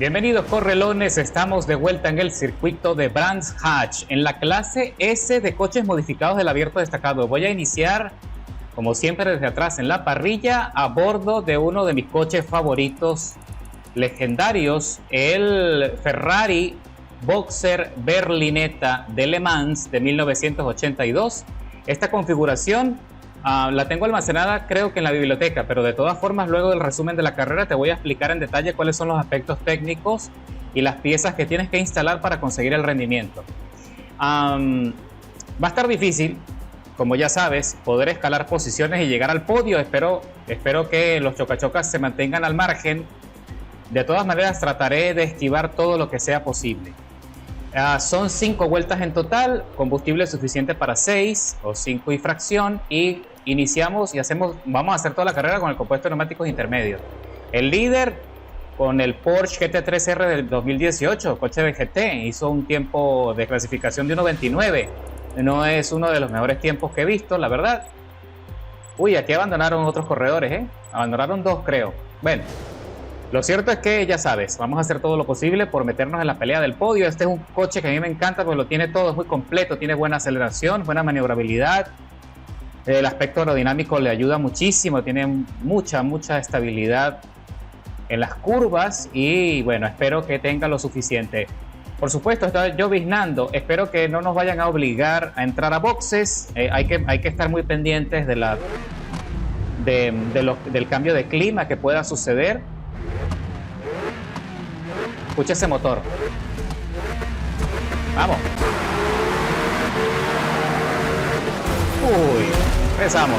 Bienvenidos correlones, estamos de vuelta en el circuito de Brands Hatch, en la clase S de coches modificados del abierto destacado. Voy a iniciar, como siempre, desde atrás en la parrilla, a bordo de uno de mis coches favoritos legendarios, el Ferrari Boxer Berlinetta de Le Mans de 1982. Esta configuración la tengo almacenada creo que en la biblioteca, pero de todas formas luego del resumen de la carrera te voy a explicar en detalle cuáles son los aspectos técnicos y las piezas que tienes que instalar para conseguir el rendimiento. Va a estar difícil, como ya sabes, poder escalar posiciones y llegar al podio. Espero que los chocachocas se mantengan al margen. De todas maneras trataré de esquivar todo lo que sea posible. Son 5 vueltas en total, combustible suficiente para 6 o 5 y fracción, y iniciamos y vamos a hacer toda la carrera con el compuesto de neumáticos intermedios. El líder con el Porsche GT3R del 2018, coche de GT, hizo un tiempo de clasificación de 1.29. No es uno de los mejores tiempos que he visto, la verdad. Uy, aquí abandonaron otros corredores, abandonaron 2 creo. Bueno, lo cierto es que ya sabes, vamos a hacer todo lo posible por meternos en la pelea del podio. Este es un coche que a mí me encanta porque lo tiene todo, es muy completo, tiene buena aceleración, buena maniobrabilidad. El aspecto aerodinámico le ayuda muchísimo, tiene mucha estabilidad en las curvas y bueno, espero que tenga lo suficiente. Por supuesto, estaba lloviznando, espero que no nos vayan a obligar a entrar a boxes. Hay que estar muy pendientes del cambio de clima que pueda suceder. Escucha ese motor. Vamos. Uy, empezamos.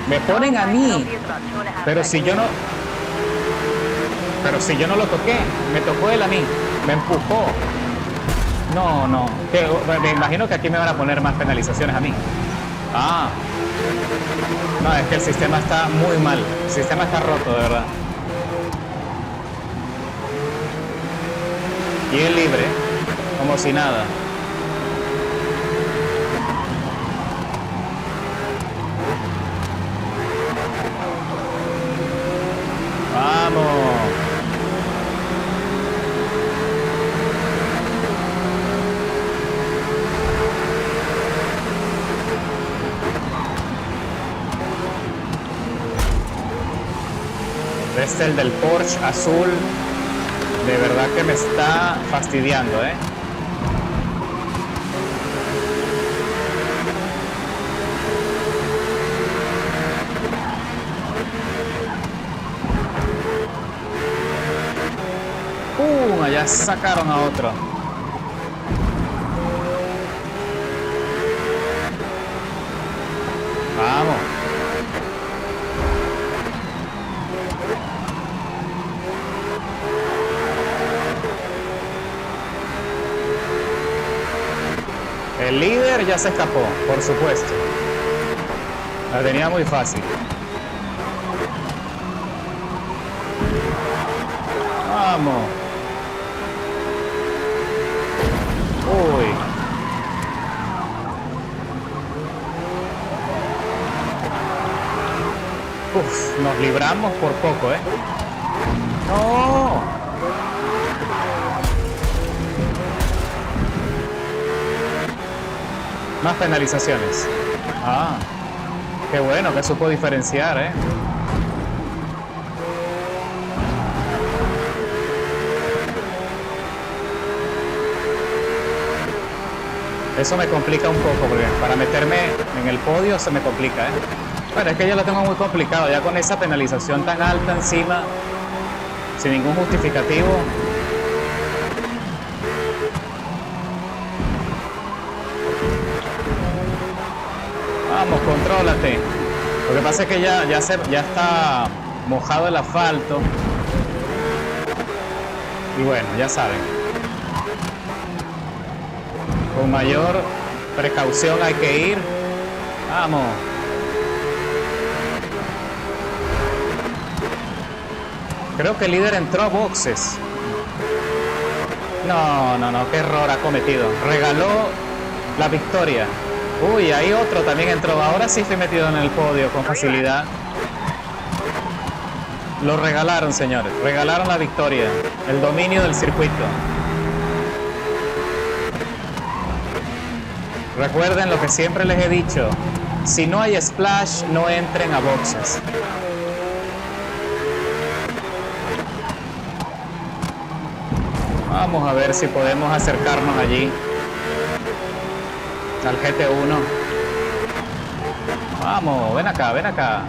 Me ponen a mí, pero si yo no lo toqué, me tocó él a mí, me empujó. No, me imagino que aquí me van a poner más penalizaciones a mí. No, es que el sistema está muy mal, el sistema está roto, de verdad. Y es libre, como si nada. ¡Vamos! Este es el del Porsche azul. De verdad que me está fastidiando, Allá sacaron a otro. Vamos. El líder ya se escapó, por supuesto. La tenía muy fácil. Vamos. Uy. Nos libramos por poco, ¡No! Más penalizaciones. Qué bueno que supo diferenciar, Eso me complica un poco porque para meterme en el podio se me complica, Bueno, es que ya lo tengo muy complicado, ya con esa penalización tan alta encima, sin ningún justificativo. Vamos, contrólate. Lo que pasa es que ya está mojado el asfalto. Y bueno, ya saben. Con mayor precaución hay que ir. Vamos. Creo que el líder entró a boxes. No, qué error ha cometido. Regaló la victoria. Uy, ahí otro también entró. Ahora sí estoy metido en el podio con facilidad. Lo regalaron, señores. Regalaron la victoria. El dominio del circuito. Recuerden lo que siempre les he dicho. Si no hay splash, no entren a boxes. Vamos a ver si podemos acercarnos allí. Al GT1. Vamos, ven acá, ven acá.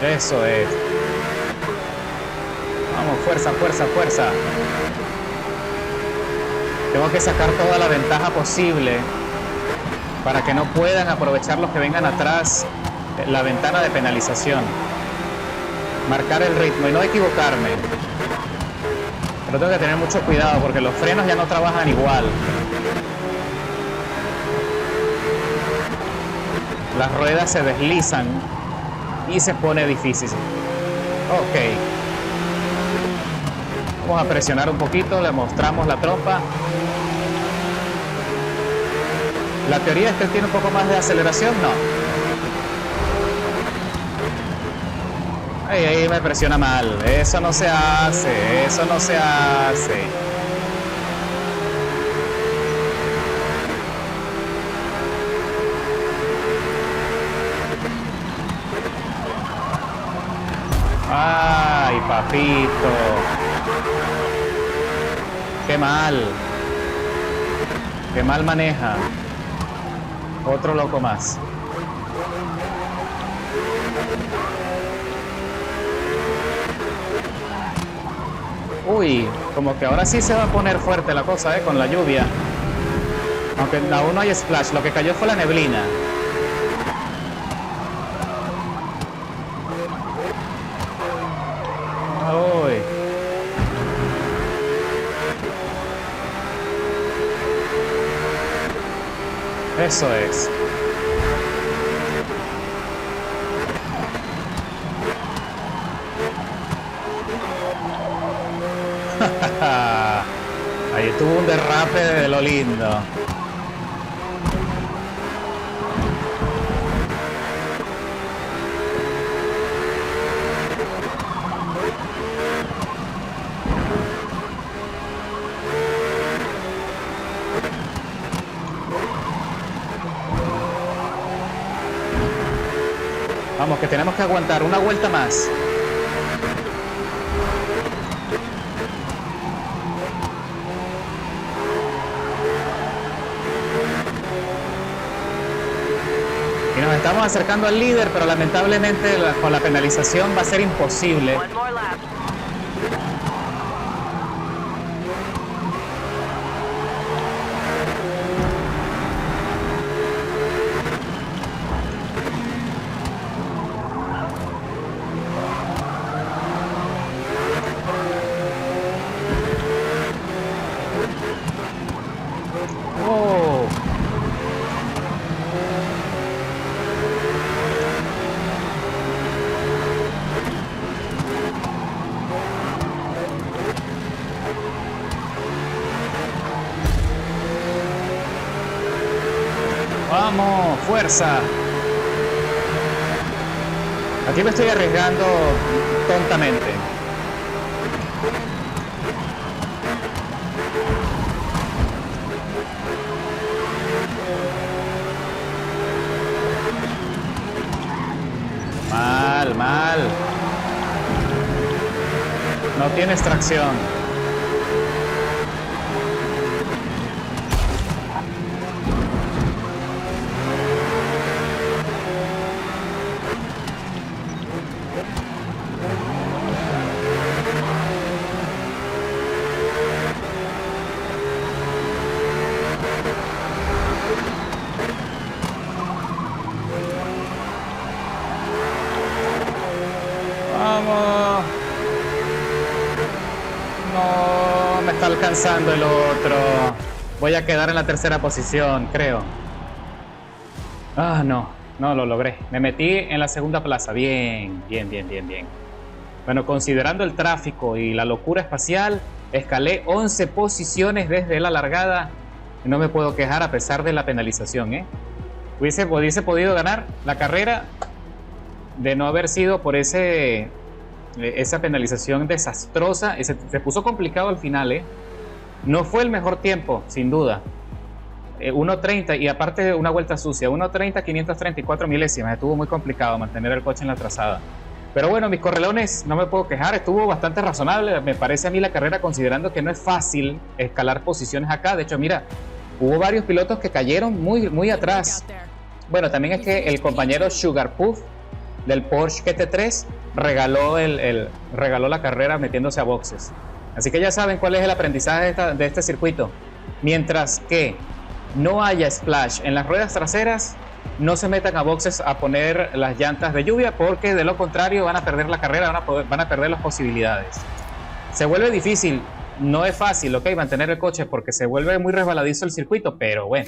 Eso es. Vamos, fuerza, fuerza, fuerza. Tengo que sacar toda la ventaja posible para que no puedan aprovechar los que vengan atrás la ventana de penalización. Marcar el ritmo y no equivocarme. Pero tengo que tener mucho cuidado porque los frenos ya no trabajan igual. Las ruedas se deslizan y se pone difícil. Ok. Vamos a presionar un poquito, le mostramos la trompa. La teoría es que él tiene un poco más de aceleración, no. Ahí me presiona mal. Eso no se hace, eso no se hace. Ay, papito. Qué mal. Qué mal maneja. Otro loco más. Uy, como que ahora sí se va a poner fuerte la cosa, con la lluvia. Aunque aún no hay splash, lo que cayó fue la neblina. Uy. Eso es. Ahí tuvo un derrape de lo lindo. Vamos, que tenemos que aguantar una vuelta más. Y nos estamos acercando al líder, pero lamentablemente con la penalización va a ser imposible. Vamos, fuerza. Aquí me estoy arriesgando tontamente. Mal, mal. No tienes tracción. Vamos. No, me está alcanzando el otro. Voy a quedar en la tercera posición, creo. Ah, no lo logré. Me metí en la segunda plaza. Bien. Bueno, considerando el tráfico y la locura espacial, escalé 11 posiciones desde la largada. No me puedo quejar a pesar de la penalización, Hubiese podido ganar la carrera de no haber sido por esa penalización desastrosa, se puso complicado al final, No fue el mejor tiempo, sin duda. 1.30 y aparte de una vuelta sucia, 1.30, 534 milésimas. Estuvo muy complicado mantener el coche en la trazada. Pero bueno, mis correlones, no me puedo quejar, estuvo bastante razonable. Me parece a mí la carrera, considerando que no es fácil escalar posiciones acá. De hecho, mira, hubo varios pilotos que cayeron muy atrás. Bueno, también es que el compañero Sugar Puff del Porsche GT3 regaló la carrera metiéndose a boxes. Así que ya saben cuál es el aprendizaje de este circuito. Mientras que no haya splash en las ruedas traseras, no se metan a boxes a poner las llantas de lluvia, porque de lo contrario van a perder la carrera, van a perder las posibilidades. Se vuelve difícil, no es fácil, ¿ok? Mantener el coche, porque se vuelve muy resbaladizo el circuito, pero bueno,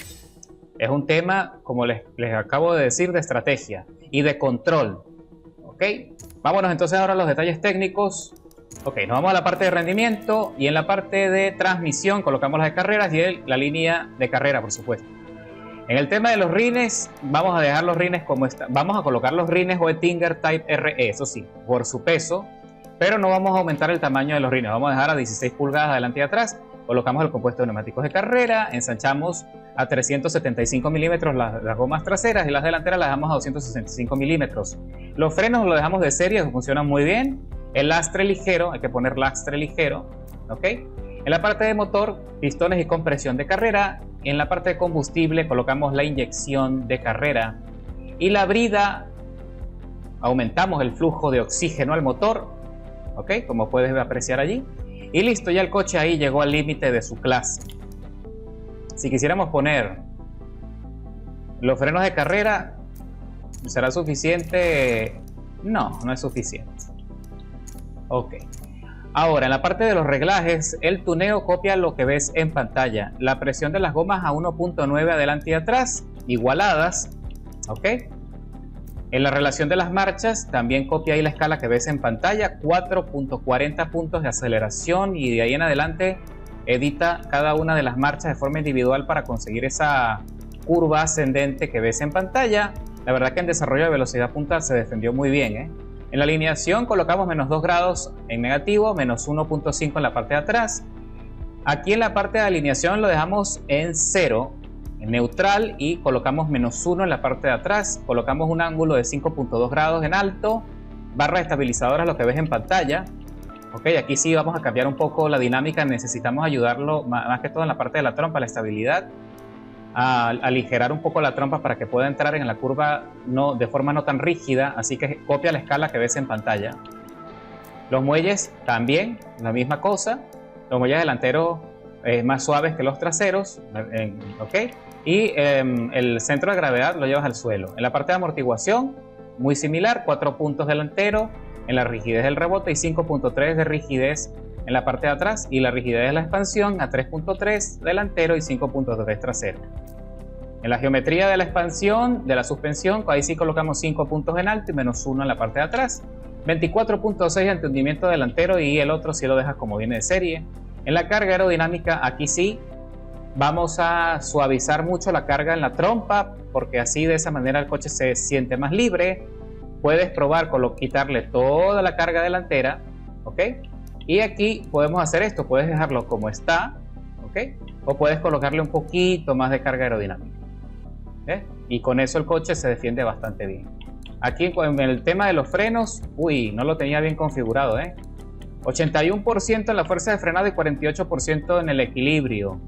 es un tema, como les acabo de decir, de estrategia y de control, ¿ok? Vámonos entonces ahora a los detalles técnicos. Ok, nos vamos a la parte de rendimiento, y en la parte de transmisión colocamos las de carreras y la línea de carrera, por supuesto. En el tema de los rines, vamos a dejar los rines como están. Vamos a colocar los rines Oettinger Type RE, eso sí, por su peso, pero no vamos a aumentar el tamaño de los rines. Vamos a dejar a 16 pulgadas adelante y atrás. Colocamos el compuesto de neumáticos de carrera, ensanchamos a 375 milímetros las gomas traseras, y las delanteras las dejamos a 265 milímetros. Los frenos los dejamos de serie, funcionan muy bien. El lastre ligero, hay que poner lastre ligero, ¿ok? En la parte de motor, pistones y compresión de carrera. En la parte de combustible colocamos la inyección de carrera. Y la brida, aumentamos el flujo de oxígeno al motor, ¿ok? Como puedes apreciar allí. Y listo, ya el coche ahí llegó al límite de su clase. Si quisiéramos poner los frenos de carrera, ¿será suficiente? No, no es suficiente. Ok. Ahora, en la parte de los reglajes, el tuneo copia lo que ves en pantalla. La presión de las gomas a 1.9 adelante y atrás, igualadas. Ok. En la relación de las marchas, también copia ahí la escala que ves en pantalla. 4.40 puntos de aceleración, y de ahí en adelante edita cada una de las marchas de forma individual para conseguir esa curva ascendente que ves en pantalla. La verdad que en desarrollo de velocidad punta se defendió muy bien, En la alineación colocamos menos 2 grados en negativo, menos 1.5 en la parte de atrás. Aquí en la parte de alineación lo dejamos en 0, en neutral, y colocamos menos 1 en la parte de atrás. Colocamos un ángulo de 5.2 grados en alto, barras estabilizadoras, lo que ves en pantalla. Ok, aquí sí vamos a cambiar un poco la dinámica, necesitamos ayudarlo más que todo en la parte de la trompa, la estabilidad, a aligerar un poco la trompa para que pueda entrar en la curva de forma no tan rígida, así que copia la escala que ves en pantalla. Los muelles también, la misma cosa, los muelles delanteros más suaves que los traseros, ¿ok? Y el centro de gravedad lo llevas al suelo. En la parte de amortiguación, muy similar, 4 puntos delantero en la rigidez del rebote y 5.3 de rigidez en la parte de atrás, y la rigidez de la expansión a 3.3 delantero y 5.3 trasero. En la geometría de la expansión, de la suspensión, ahí sí colocamos 5 puntos en alto y menos 1 en la parte de atrás. 24.6 de entendimiento delantero, y el otro sí lo dejas como viene de serie. En la carga aerodinámica, aquí sí vamos a suavizar mucho la carga en la trompa, porque así de esa manera el coche se siente más libre. Puedes probar con quitarle toda la carga delantera, ¿ok? Y aquí podemos hacer esto, puedes dejarlo como está, ¿ok? O puedes colocarle un poquito más de carga aerodinámica, ¿ok? Y con eso el coche se defiende bastante bien. Aquí en el tema de los frenos, no lo tenía bien configurado, 81% en la fuerza de frenado y 48% en el equilibrio.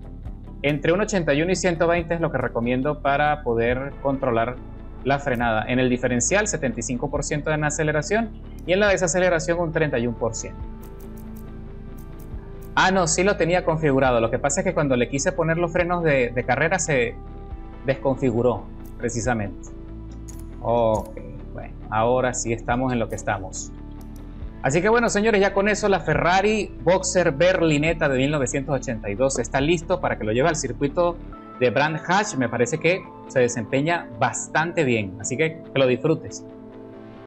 Entre un 81 y 120 es lo que recomiendo para poder controlar la frenada. En el diferencial, 75% en aceleración, y en la desaceleración un 31%. No, sí lo tenía configurado. Lo que pasa es que cuando le quise poner los frenos de carrera se desconfiguró, precisamente. Ok, bueno, ahora sí estamos en lo que estamos. Así que bueno, señores, ya con eso la Ferrari Boxer Berlinetta de 1982 está listo para que lo lleve al circuito de Brands Hatch. Me parece que se desempeña bastante bien, así que lo disfrutes.